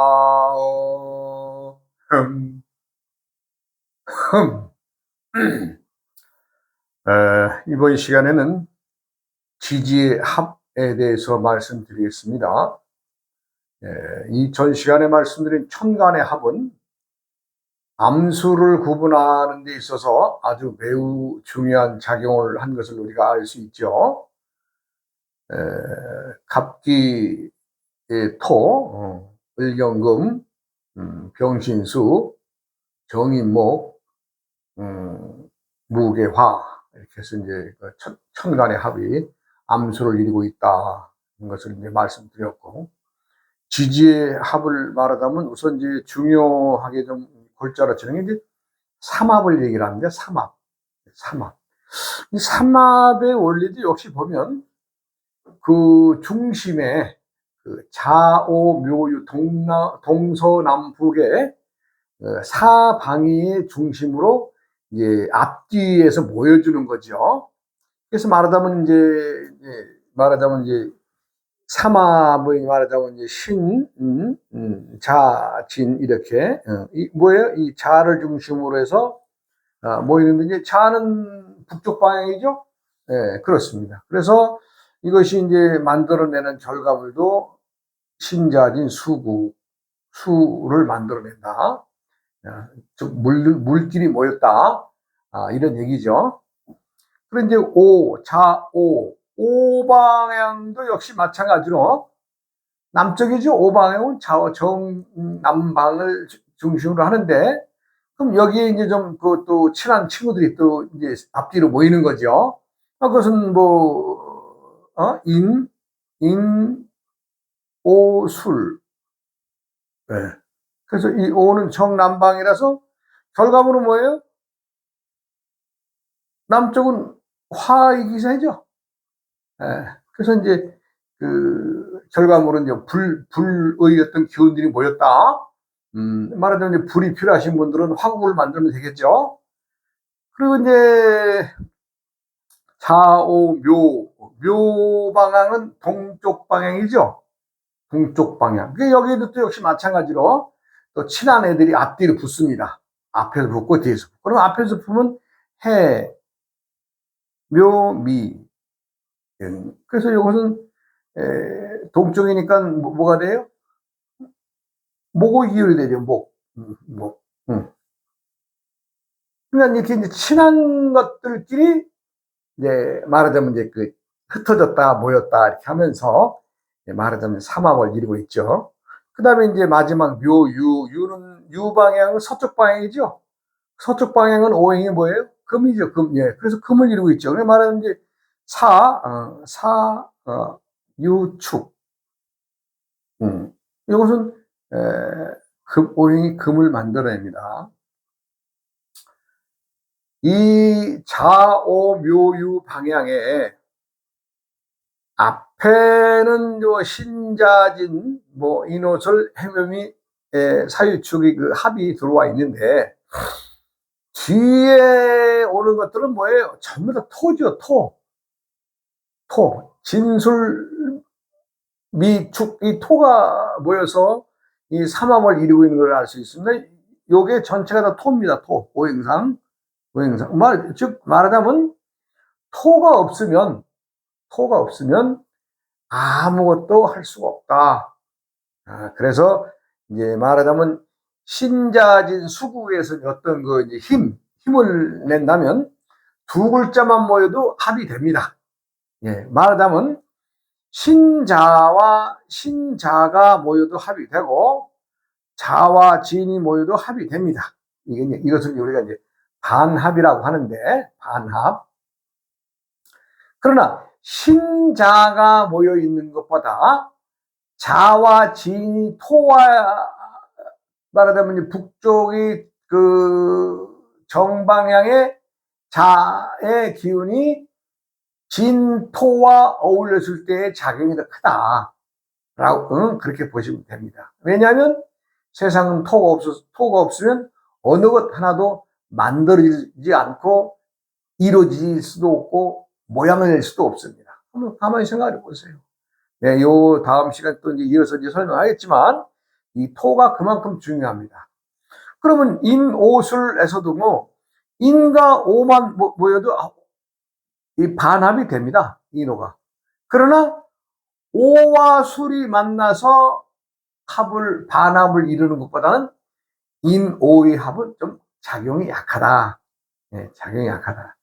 우야오 흠, 흠. 이번 시간에는 지지의 합에 대해서 말씀드리겠습니다. 이 전 시간에 말씀드린 천간의 합은 암수를 구분하는 데 있어서 아주 매우 중요한 작용을 한 것을 우리가 알 수 있죠. 갑기의 토, 을경금, 병신수, 정인목, 무게화, 이렇게 해서 이제 천간의 합이 암수를 이루고 있다. 는 것을 이제 말씀드렸고, 지지의 합을 말하자면 우선 이제 중요하게 좀 골자로 치는 게 이제 삼합을 얘기를 하는데, 삼합. 이 삼합의 원리도 역시 보면 그 중심에 그 좌오묘유 동서남북의 사방위의 중심으로 이제 앞뒤에서 모여주는 거죠. 그래서 말하자면 이제 삼합의 말하자면 이제 신, 자, 진 이렇게 뭐예요? 이 자를 중심으로 해서 모이는데 이제 자는 북쪽 방향이죠. 네, 그렇습니다. 그래서 이것이 이제 만들어내는 결과물도 신자진 수를 만들어낸다. 물길이 모였다. 이런 얘기죠. 그리고 이제 오 방향도 역시 마찬가지로 남쪽이죠. 오 방향은 정남방을 중심으로 하는데, 그럼 여기에 이제 좀 또 친한 친구들이 또 이제 앞뒤로 모이는 거죠. 그것은 오술. 네. 그래서 이 오는 정남방이라서 결과물은 뭐예요? 남쪽은 화의 기사죠. 네. 그래서 이제 그 결과물은 이제 불의 어떤 기운들이 모였다. 말하자면 이제 불이 필요하신 분들은 화국을 만들면 되겠죠. 그리고 이제 묘 방향은 동쪽 방향이죠. 동쪽 방향. 여기에도 또 역시 마찬가지로 또 친한 애들이 앞뒤로 붙습니다. 앞에서 붙고 뒤에서 붙고. 그럼 앞에서 붙으면 해, 묘, 미. 그래서 이것은 동쪽이니까 뭐가 돼요? 목의 기울이 되죠. 목. 그러니까 이렇게 이제 친한 것들끼리 이제 말하자면 이제 그 흩어졌다 모였다 이렇게 하면서 말하자면 삼합을 이루고 있죠. 그 다음에 이제 마지막 유는 방향은 서쪽 방향이죠. 서쪽 방향은 오행이 뭐예요? 금이죠. 금. 예. 그래서 금을 이루고 있죠. 그래 말하면 이제 유축. 이것은 오행이 금을 만들어냅니다. 이 좌오묘유 방향에 앞에는 신자진, 인호설, 해묘미, 사유축이 그 합이 들어와 있는데, 뒤에 오는 것들은 뭐예요? 전부 다 토죠, 토. 진술, 미축, 이 토가 모여서 이 삼합을 이루고 있는 걸 알 수 있습니다. 요게 전체가 다 토입니다, 토. 오행상. 즉, 말하자면, 토가 없으면 아무것도 할 수가 없다. 그래서 이제 말하자면 신자진 수구에서 어떤 그 이제 힘을 낸다면 두 글자만 모여도 합이 됩니다. 예, 말하자면 신자와 신자가 모여도 합이 되고 자와 진이 모여도 합이 됩니다. 이것을 우리가 이제 반합이라고 하는데, 반합. 그러나 신자가 모여 있는 것보다 자와 진이 토와 말하자면 북쪽이 그 정방향의 자의 기운이 진토와 어울렸을 때의 작용이 더 크다라고 그렇게 보시면 됩니다. 왜냐하면 세상은 토가 없으면 어느 것 하나도 만들어지지 않고 이루어질 수도 없고 모양을 낼 수도 없습니다. 한번 가만히 생각해 보세요. 네, 요 다음 시간 또 이제 이어서 이제 설명하겠지만, 이 토가 그만큼 중요합니다. 그러면 인오술에서도 뭐, 인과 오만 모여도 이 반합이 됩니다. 인오가. 그러나 오와 술이 만나서 반합을 이루는 것보다는 인오의 합은 좀 작용이 약하다. 예, 작용이 약하다.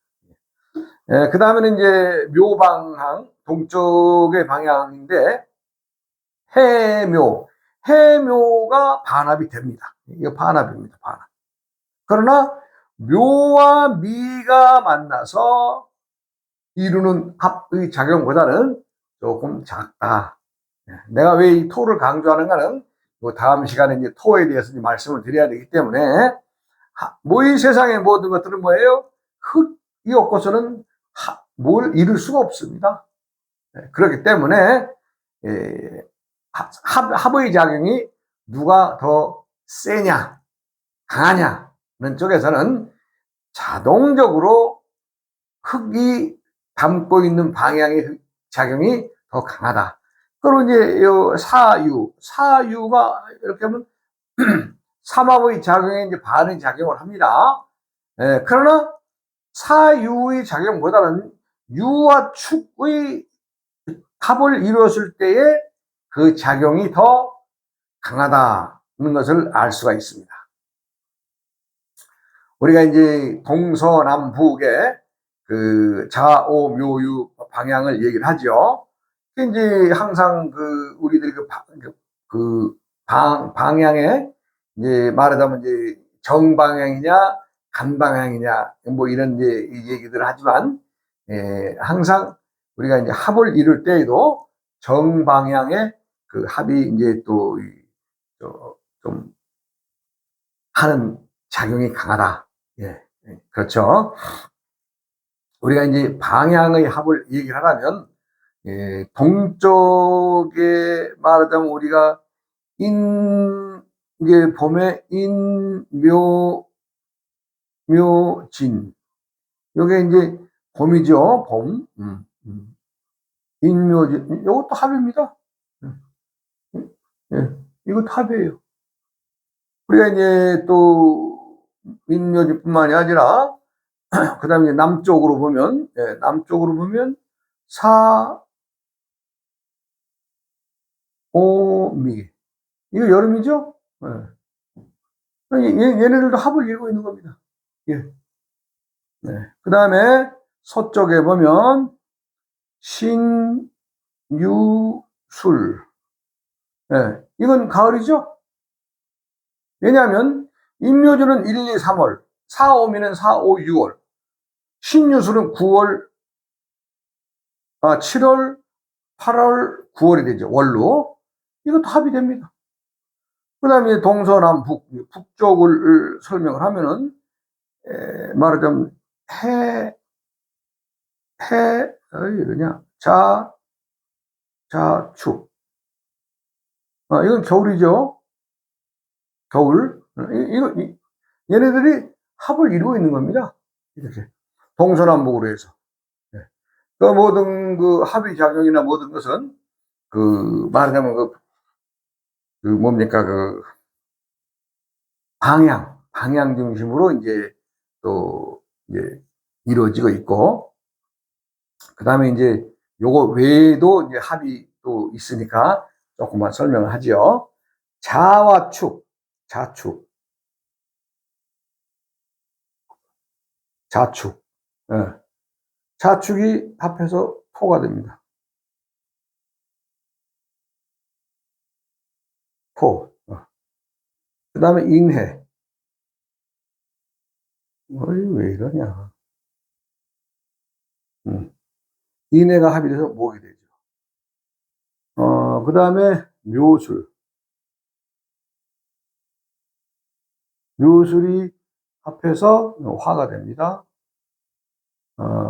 예, 그 다음에는 이제 묘방향, 동쪽의 방향인데, 해묘. 해묘가 반합이 됩니다. 이거 반합입니다, 반합. 그러나 묘와 미가 만나서 이루는 합의 작용보다는 조금 작다. 내가 왜 이 토를 강조하는가는 다음 시간에 이제 토에 대해서 이제 말씀을 드려야 되기 때문에, 이 세상의 모든 것들은 뭐예요? 흙이 없고서는 뭘 이룰 수가 없습니다. 그렇기 때문에 합의 작용이 누가 더 세냐 강하냐는 쪽에서는 자동적으로 흙이 담고 있는 방향의 작용이 더 강하다. 그리고 이제 사유가 이렇게 하면 삼합의 작용에 이제 반의 작용을 합니다. 그러나 사유의 작용보다는 유와 축의 합을 이루었을 때의 그 작용이 더 강하다는 것을 알 수가 있습니다. 우리가 이제 동서남북의 그 좌오묘유 방향을 얘기를 하죠. 이제 항상 우리들이 방향에 이제 말하자면 이제 정방향이냐 간방향이냐 뭐 이런 이제 얘기들을 하지만, 항상 우리가 이제 합을 이룰 때에도 정방향의 그 합이 이제 또 좀 하는 작용이 강하다. 예, 그렇죠. 우리가 이제 방향의 합을 얘기를 하려면, 동쪽에 말하자면 우리가 이게 봄에 묘진. 요게 이제 봄이죠, 봄. 인묘진. 요것도 합입니다. 예, 이것도 합이에요. 우리가 이제 또 인묘진뿐만이 아니라, 그 다음에 남쪽으로 보면, 사오미. 이거 여름이죠? 얘네들도 합을 이루고 있는 겁니다. 예. 네. 그 다음에 서쪽에 보면 신유술. 이건 가을이죠? 왜냐하면 인묘주는 1, 2, 3월, 사오미는 4, 5, 6월, 신유술은 7월, 8월, 9월이 되죠. 월로. 이것도 합이 됩니다. 그 다음에 동서남북, 북쪽을 설명을 하면은, 말하자면, 이러냐, 자축. 이건 겨울이죠. 겨울. 얘네들이 합을 이루고 있는 겁니다. 이렇게. 동서남북으로 해서. 그 모든 합의 작용이나 모든 것은, 말하자면 뭡니까, 방향 중심으로 이제 또, 이제 이루어지고 있고, 그 다음에 이제 요거 외에도 이제 합이 또 있으니까 조금만 설명을 하지요. 자와 축, 자축. 예. 자축이 합해서 토가 됩니다. 토. 그 다음에 인해. 왜 이러냐. 인해가 합이 돼서 목이 되죠. 그 다음에 묘술. 묘술이 합해서 화가 됩니다.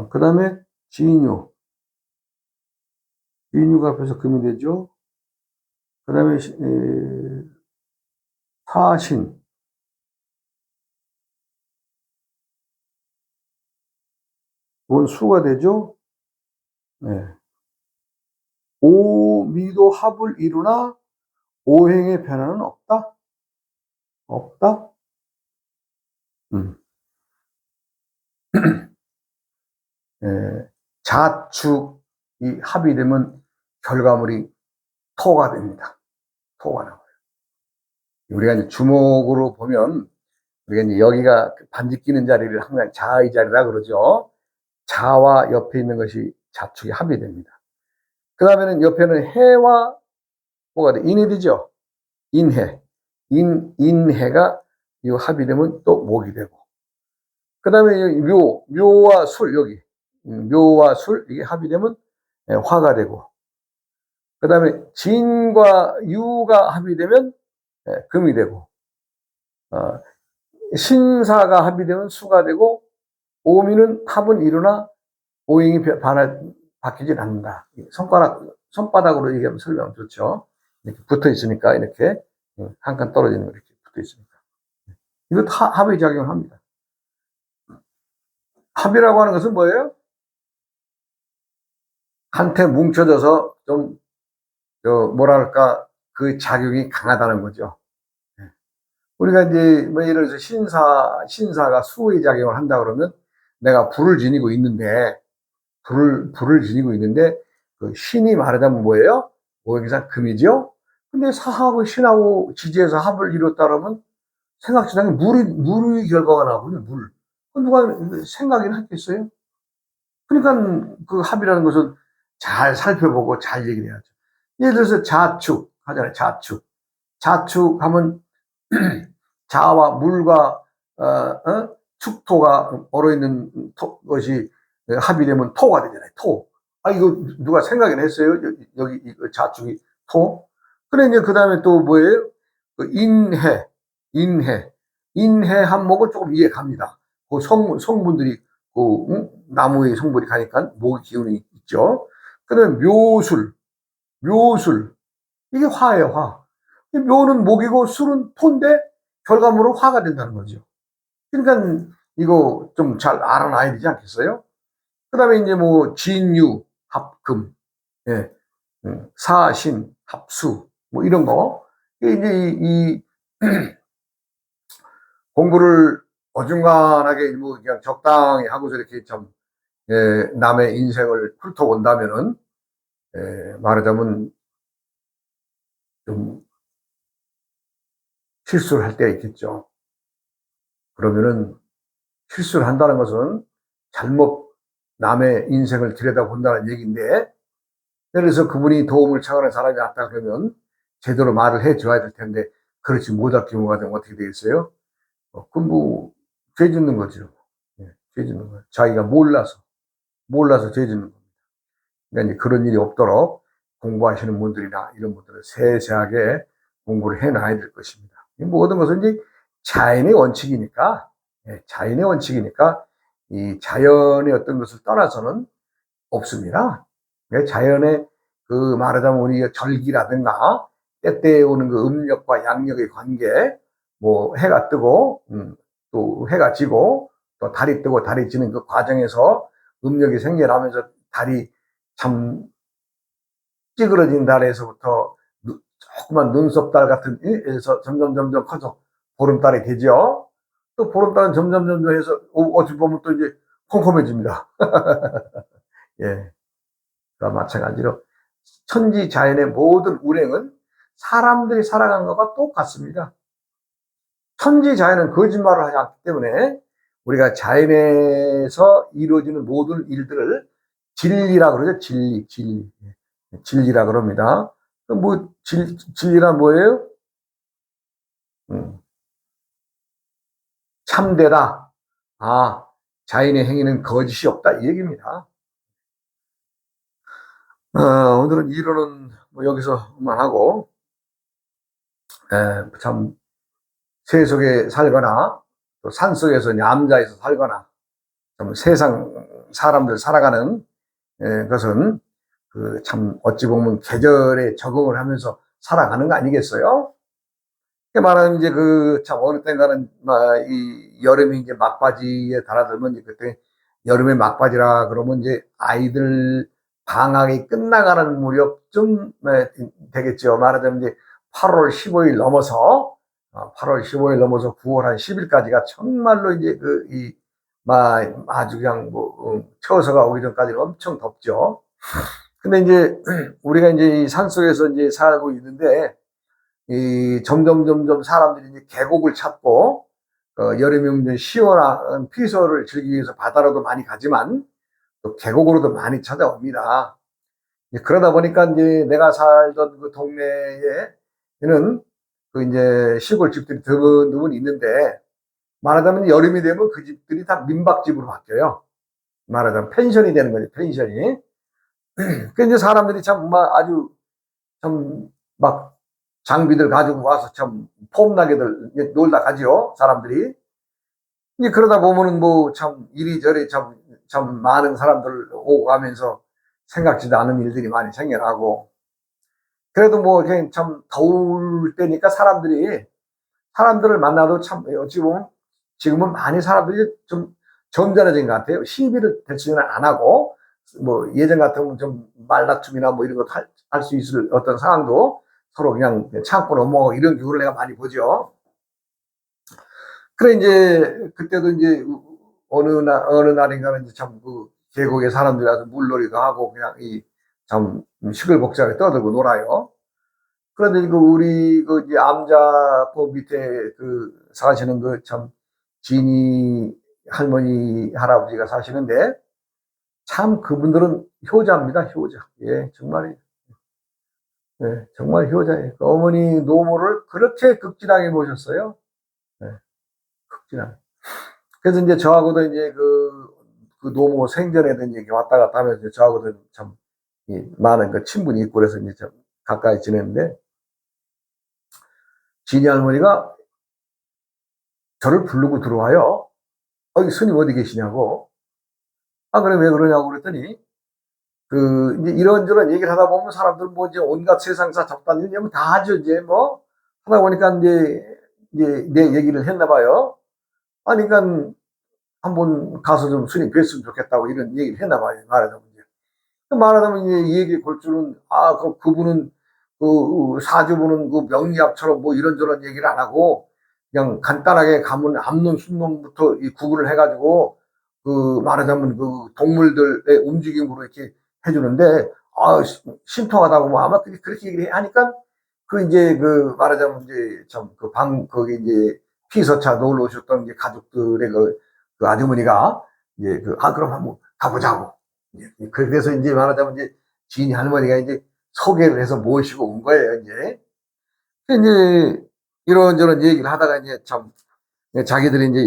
그 다음에 진유. 진유가 합해서 금이 되죠. 그 다음에 사신. 이건 수가 되죠. 네. 오미도 합을 이루나 오행의 변화는 없다? 없다? 음. 예, 자축이 합이 되면 결과물이 토가 됩니다. 토가 나와요. 우리가 이제 주목으로 보면, 우리가 이제 여기가 반지 끼는 자리를 항상 자의 자리라 그러죠. 자와 옆에 있는 것이 자축이 합이 됩니다. 그 다음에는 옆에는 해와 뭐가 돼? 인이 되죠. 인해. 인해가 이 합이 되면 또 목이 되고. 그 다음에 묘와 술, 여기. 묘와 술, 이게 합이 되면 화가 되고. 그 다음에 진과 유가 합이 되면 금이 되고. 신사가 합이 되면 수가 되고, 오미는 합은 이루나 오행이 바뀌질 않는다. 손바닥으로 얘기하면 설명하면 좋죠. 이렇게 붙어 있으니까, 이렇게 한 칸 떨어지는 거 이렇게 붙어 있으니까. 이것도 합의 작용을 합니다. 합이라고 하는 것은 뭐예요? 한테 뭉쳐져서 좀, 뭐랄까, 그 작용이 강하다는 거죠. 우리가 이제, 뭐, 예를 들어서 신사가 수의 작용을 한다 그러면 내가 불을 지니고 있는데, 불을 지니고 있는데, 그 신이 말하자면 뭐예요? 오행상 금이죠? 근데 사하고 신하고 지지해서 합을 이뤘다 그러면 생각지도 않게 물의 결과가 나오거든요, 물. 누가 생각이나 했겠어요? 그러니까 그 합이라는 것은 잘 살펴보고 잘 얘기를 해야죠. 예를 들어서 자축 하잖아요, 자축. 자축하면 자와 물과 축토가 얼어있는 것이 합이 되면 토가 되잖아요. 토. 이거 누가 생각이나 했어요? 여기 자축이 토. 그래 이제 그 다음에 또 뭐예요? 인해, 인해, 인해 한목은 조금 이해 갑니다. 그 성분들이 나무의 성분이 가니까 목 기운이 있죠. 그다음에 묘술 이게 화예요, 화. 묘는 목이고 술은 토인데 결과물은 화가 된다는 거죠. 그러니까 이거 좀 잘 알아놔야 되지 않겠어요? 그다음에 이제 뭐 진유, 합금, 예, 사신, 합수, 뭐 이런 거. 이제 이 공부를 어중간하게 뭐 그냥 적당히 하고서 이렇게 참 남의 인생을 훑어본다면은 말하자면 좀 실수를 할 때가 있겠죠. 그러면은 실수를 한다는 것은 잘못 남의 인생을 들여다본다는 얘기인데, 예를 들어서 그분이 도움을 청하는 사람이 왔다 그러면 제대로 말을 해줘야 될 텐데 그렇지 못할 경우가 되면 어떻게 되겠어요? 그럼 뭐 죄 짓는 거죠. 죄 짓는 거예요. 자기가 몰라서 죄 짓는 겁니다. 그러니까 이제 그런 일이 없도록 공부하시는 분들이나 이런 분들은 세세하게 공부를 해놔야 될 것입니다. 모든 것은 이제 자연의 원칙이니까, 자연의 원칙이니까 이 자연의 어떤 것을 떠나서는 없습니다. 자연의 그 말하자면 우리 절기라든가 때때에 오는 그 음력과 양력의 관계, 뭐 해가 뜨고 또 해가 지고 또 달이 뜨고 달이 지는 그 과정에서 음력이 생겨나면서 달이 참 찌그러진 달에서부터 조그만 눈썹달 같은 에서 점점 커서 보름달이 되죠. 또 보름달은 점점 해서 어찌 보면 또 이제 컴컴해집니다. 예. 그와 마찬가지로 천지 자연의 모든 운행은 사람들이 살아간 것과 똑같습니다. 천지 자연은 거짓말을 하지 않기 때문에 우리가 자연에서 이루어지는 모든 일들을 진리라 그러죠. 진리라 그럽니다. 뭐 진리란 뭐예요? 참되다. 자연의 행위는 거짓이 없다 이 얘기입니다. 오늘은 이론은 뭐 여기서만 하고, 참 새 속에 살거나 또 산속에서 얌자에서 살거나 좀 세상 사람들 살아가는 것은 그 참 어찌 보면 계절에 적응을 하면서 살아가는 거 아니겠어요? 말하면 이제 그 참 어느 때인가는 이 여름이 이제 막바지에 달아들면 그때 여름의 막바지라 그러면 이제 아이들 방학이 끝나가는 무렵쯤 되겠죠. 말하자면 이제 8월 15일 넘어서 8월 15일 넘어서 9월 한 10일까지가 정말로 이제 아주 그냥 처서가 오기 전까지는 엄청 덥죠. 근데 이제 우리가 이제 이 산속에서 이제 살고 있는데 점점 사람들이 이제 계곡을 찾고 여름이면 이제 시원한 피서를 즐기기 위해서 바다로도 많이 가지만 또 계곡으로도 많이 찾아옵니다. 그러다 보니까 이제 내가 살던 그 동네에는 이제 시골집들이 드문드문 있는데, 말하자면 여름이 되면 그 집들이 다 민박집으로 바뀌어요. 말하자면 펜션이 되는 거죠, 펜션이. 그 이제 사람들이 아주 막 장비들 가지고 와서 폼나게들 놀다 가죠, 사람들이. 이제 그러다 보면은 이리저리 많은 사람들 오고 가면서 생각지도 않은 일들이 많이 생겨나고, 그래도 그냥 더울 때니까 사람들을 만나도 어찌 보면 지금은 많이 사람들이 좀 점잖아진 것 같아요. 시비를 대치는 안 하고, 예전 같으면 좀 말다툼이나 이런 것 할 수 있을 어떤 상황도 서로 그냥 참고 넘어가고 이런 경우를 내가 많이 보죠. 그래, 이제, 그때도 이제, 어느 날인가는 이제 계곡에 사람들이 와서 물놀이도 하고, 그냥 시끌벅적하게 떠들고 놀아요. 그런데 우리 이제 암자포 밑에 사시는 진이 할머니, 할아버지가 사시는데, 참 그분들은 효자입니다, 효자. 예, 정말. 예, 정말 효자예요. 어머니 노모를 그렇게 극진하게 모셨어요. 예, 극진하게. 그래서 이제 저하고도 이제 그 노모 생전에도 이제 왔다 갔다 하면서 저하고도 많은 친분이 있고 그래서 이제 좀 가까이 지냈는데, 진이 할머니가 저를 부르고 들어와요. 스님 어디 계시냐고. 그래, 왜 그러냐고 그랬더니, 이제 이런저런 얘기를 하다 보면 사람들 이제 온갖 세상사 잡다한 일 다 하죠, 이제 하다 보니까 이제 내 얘기를 했나 봐요. 그러니까 한번 가서 좀 스님 뵀으면 좋겠다고 이런 얘기를 했나 봐요, 말하자면. 말하자면 이제 이 얘기 볼 줄은, 그분은, 사주분은 명리학처럼 이런저런 얘기를 안 하고, 그냥 간단하게 가면 암론, 순론부터 구분을 해가지고, 말하자면 동물들의 움직임으로 이렇게 해주는데, 신통하다고 아마 그렇게 얘기를 하니까, 말하자면 이제 거기 이제 피서차 놀러 오셨던 이제 가족들의 그 아주머니가, 이제 그럼 한번 가보자고. 그래서 이제 말하자면 이제 지인이 할머니가 이제 소개를 해서 모시고 온 거예요, 이제. 이런저런 얘기를 하다가 이제 자기들이 이제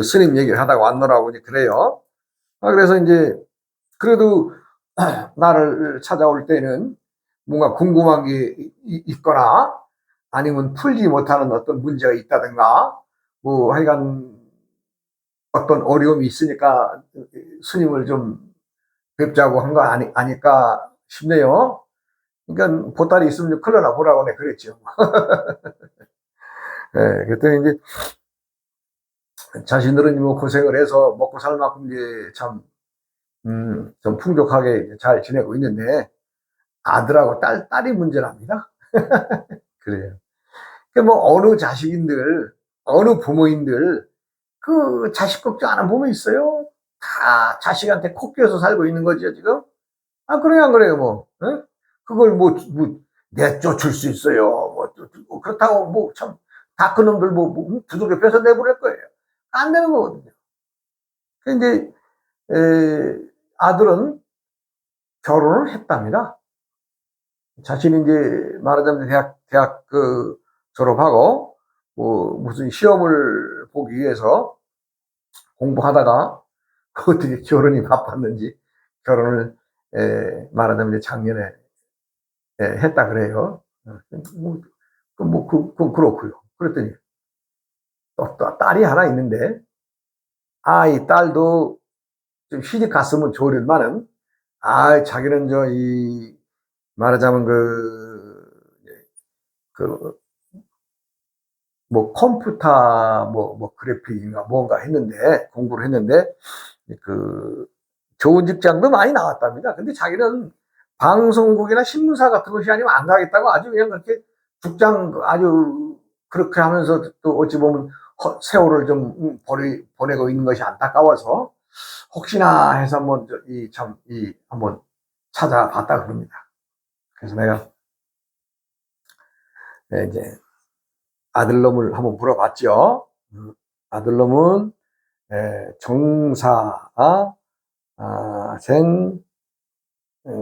스님 얘기를 하다가 왔노라고 이제 그래요. 그래서 이제 그래도 나를 찾아올 때는 뭔가 궁금한 게 있거나 아니면 풀지 못하는 어떤 문제가 있다든가 하여간 어떤 어려움이 있으니까 스님을 좀 뵙자고 한 거 아닐까 싶네요. 그러니까 보따리 있으면 좀 클러나 보라고 내 그랬죠. 예, 그랬더니 이제 자신들은 고생을 해서 먹고 살 만큼 이제 좀 풍족하게 잘 지내고 있는데 아들하고 딸이 문제랍니다. 그래요. 어느 자식인들, 어느 부모인들 자식 걱정 안 하는 부모 있어요? 다 자식한테 코 껴서 살고 있는 거죠, 지금? 그래요, 안 그래요, 예? 그걸 내쫓을 수 있어요. 그렇다고 다 그놈들 두들겨 펴서 내보낼 거예요. 안 되는 거거든요. 근데, 아들은 결혼을 했답니다. 자신이 이제 말하자면 대학 졸업하고, 무슨 시험을 보기 위해서 공부하다가 어떻게 결혼이 바빴는지 결혼을 말하자면 이제 작년에 했다 그래요. 그렇고요. 그랬더니 또 딸이 하나 있는데, 이 딸도 좀 시집 갔으면 좋으련만은, 자기는 말하자면 컴퓨터 그래픽인가 뭔가 했는데, 공부를 했는데, 좋은 직장도 많이 나왔답니다. 근데 자기는 방송국이나 신문사 같은 곳이 아니면 안 가겠다고 아주 그냥 그렇게 죽장 아주 그렇게 하면서 또 어찌 보면 세월을 좀 보내고 있는 것이 안타까워서 혹시나 해서 한번 한번 찾아봤다 그럽니다. 그래서 내가 이제 아들놈을 한번 물어봤죠. 아들놈은 정사,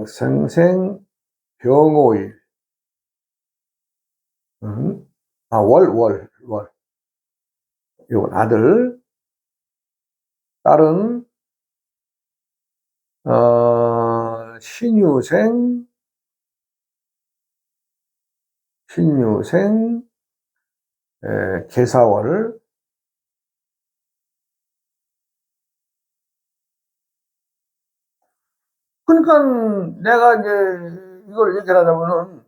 생생, 병오일, 월. 이건 아들. 딸은 신유생, 계사월. 그러니까 내가 이제 이걸 얘기를 하자면은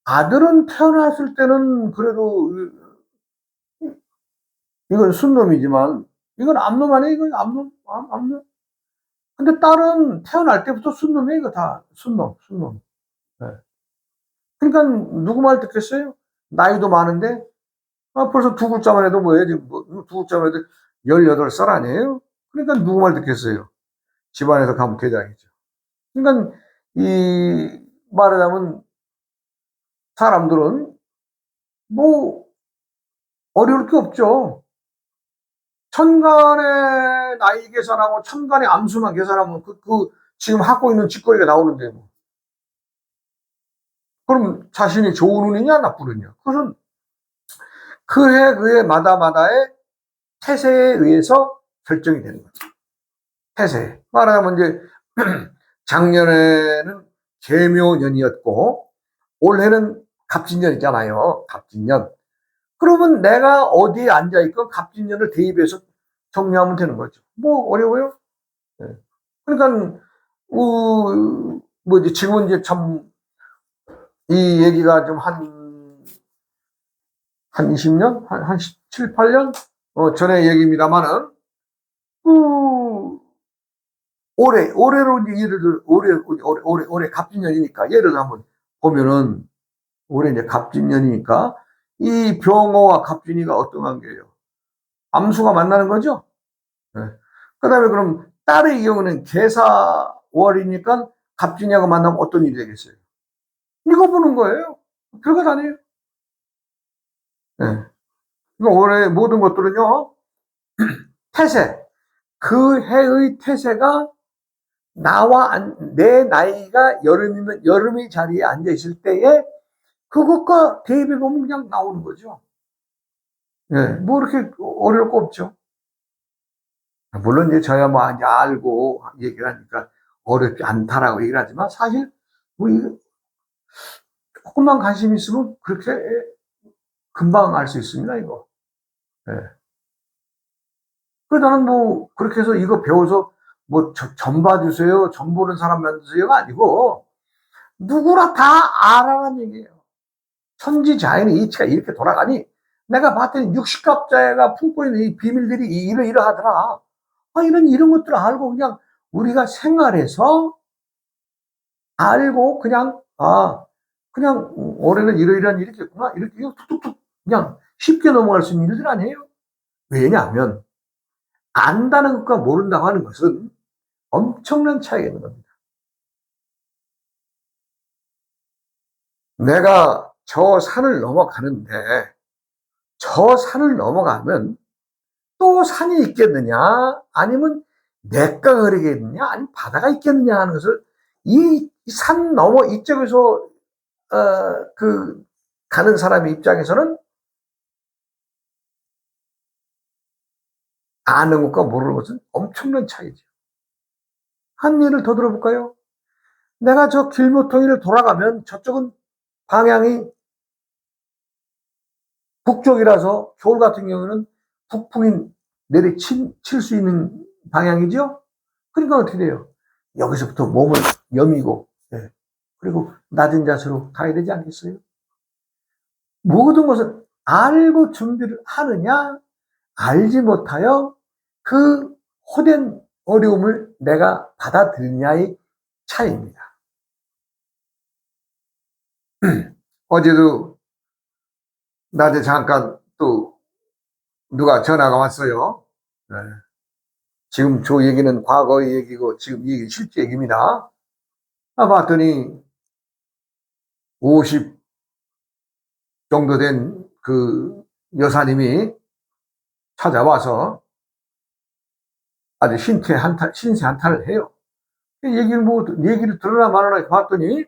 아들은 태어났을 때는 그래도 이건 순놈이지만 이건 암놈 아니에요? 이건 암놈. 근데 딸은 태어날 때부터 순놈이에요. 이거 다 순놈. 네. 그러니까 누구 말 듣겠어요? 나이도 많은데 벌써 두 글자만 해도 뭐예요? 지금 두 글자만 해도 18살 아니에요? 그러니까 누구 말 듣겠어요? 집안에서 가면 대장이죠. 그러니까 이 말하자면 사람들은 뭐 어려울 게 없죠. 천간의 나이 계산하고 천간의 암수만 계산하면 지금 갖고 있는 직거리가 나오는데 뭐. 그럼 자신이 좋은 운이냐 나쁜 운이냐? 그것은 그해 마다의 태세에 의해서 결정이 되는 거죠. 태세. 말하자면 이제 작년에는 계묘년이었고 올해는 갑진년이잖아요. 갑진년. 그러면 내가 어디에 앉아있건 갑진년을 대입해서 정리하면 되는 거죠. 뭐 어려워요? 네. 그러니까 뭐 이제 지금은 이제 참 이 얘기가 좀 한 20년? 한 7, 8년? 전의 얘기입니다만은 올해로 이제 예를 들어 올해 갑진년이니까 예를 들어 한번 보면은 올해 이제 갑진년이니까 이 병호와 갑진이가 어떤 관계예요? 암수가 만나는 거죠? 네. 그 다음에 그럼 딸의 경우는 계사월이니까 갑진이하고 만나면 어떤 일이 되겠어요? 이거 보는 거예요. 별것 아니에요. 네. 그러니까 올해 모든 것들은요, 태세. 그 해의 태세가 내 나이가 여름이면 여름의 자리에 앉아 있을 때에 그것과 대입해 보면 그냥 나오는 거죠. 예, 뭐 이렇게 어려울 거 없죠. 물론 이제 저야 뭐 이제 알고 얘기를 하니까 어렵지 않다라고 얘기를 하지만 사실 뭐 이거 조금만 관심 있으면 그렇게 금방 알 수 있습니다, 이거. 예. 그래서 나는 뭐 그렇게 해서 이거 배워서 뭐 점 봐주세요, 점 보는 사람 만드세요가 아니고 누구나 다 알아라는 얘기예요. 천지자연의 이치가 이렇게 돌아가니 내가 봤더니 60갑자가 품고 있는 이 비밀들이 이러하더라. 이런 것들을 알고 그냥 우리가 생활에서 알고 그냥 올해는 이러이러한 일이 있겠구나. 이렇게 툭툭툭 그냥 쉽게 넘어갈 수 있는 일들 아니에요. 왜냐하면 안다는 것과 모른다고 하는 것은 엄청난 차이가 있는 겁니다. 내가 저 산을 넘어가는데 저 산을 넘어가면 또 산이 있겠느냐 아니면 냇가가 흐르겠느냐 아니면 바다가 있겠느냐 하는 것을 이 산 넘어 이쪽에서 가는 사람의 입장에서는 아는 것과 모르는 것은 엄청난 차이죠. 한 예를 더 들어볼까요? 내가 저 길모퉁이를 돌아가면 저쪽은 방향이 북쪽이라서 겨울 같은 경우는 북풍이 칠 수 있는 방향이죠. 그러니까 어떻게 돼요? 여기서부터 몸을 여미고 그리고 낮은 자세로 가야 되지 않겠어요? 모든 것은 알고 준비를 하느냐 알지 못하여 그 호된 어려움을 내가 받아들이냐의 차이입니다. 어제도 낮에 잠깐 또 누가 전화가 왔어요. 네. 지금 저 얘기는 과거의 얘기고 지금 이 얘기는 실제 얘기입니다. 봤더니 50 정도 된 그 여사님이 찾아와서 아주 신세 한탄을 해요. 얘기를 들으나 말아나 봤더니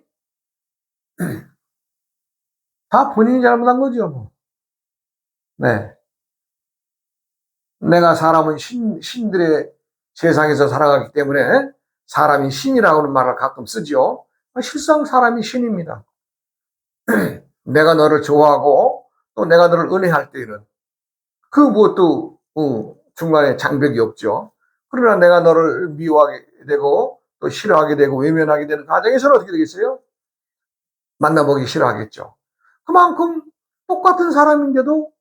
다 본인이 잘못한 거죠, 뭐. 네. 내가 사람은 신들의 세상에서 살아가기 때문에 사람이 신이라고 하는 말을 가끔 쓰죠. 실상 사람이 신입니다. 내가 너를 좋아하고 또 내가 너를 은혜할 때에는 그 무엇도 중간에 장벽이 없죠. 그러나 내가 너를 미워하게 되고 또 싫어하게 되고 외면하게 되는 과정에서는 어떻게 되겠어요? 만나보기 싫어하겠죠. 그만큼 똑같은 사람인데도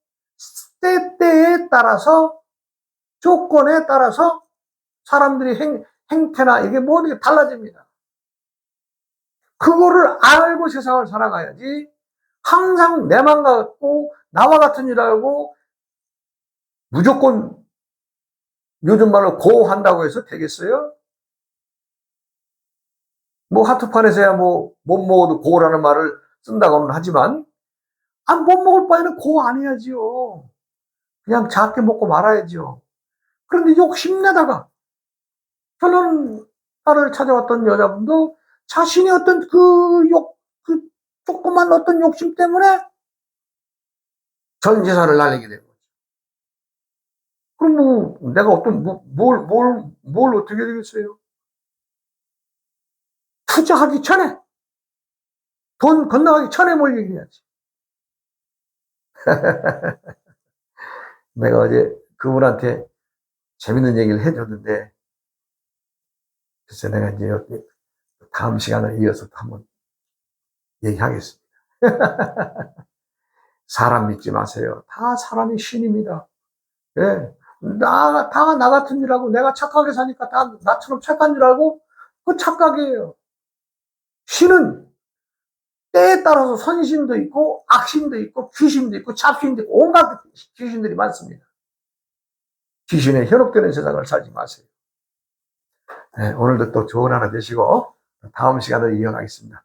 때때에 따라서 조건에 따라서 사람들이 행태나 이게 모든 게 달라집니다. 그거를 알고 세상을 살아가야지 항상 내만 같고 나와 같은 일 하고 무조건 요즘 말로 고한다고 해서 되겠어요? 뭐 하트판에서야 뭐 못 먹어도 고라는 말을 쓴다고는 하지만 못 먹을 바에는 고 안 해야지요. 그냥 작게 먹고 말아야죠. 그런데 욕심내다가 결론 나를 찾아왔던 여자분도 자신이 어떤 그 조그만 어떤 욕심 때문에 전 재산을 날리게 된 거죠. 그럼 뭐 내가 어떤 뭘 어떻게 되겠어요? 투자하기 전에 돈 건너가기 전에 뭘 얘기해야지. 내가 어제 그분한테 재밌는 얘기를 해줬는데 글쎄 내가 이제 다음 시간을 이어서 한번 얘기하겠습니다. 사람 믿지 마세요. 다 사람이 신입니다. 예. 다 나 같은 줄 알고 내가 착하게 사니까 다 나처럼 착한 줄 알고 그 착각이에요. 신은 때에 따라서 선신도 있고 악신도 있고 귀신도 있고 잡신도 있고 온갖 귀신들이 많습니다. 귀신에 현혹되는 세상을 살지 마세요. 네, 오늘도 또 좋은 하루 되시고 다음 시간을 이어가겠습니다.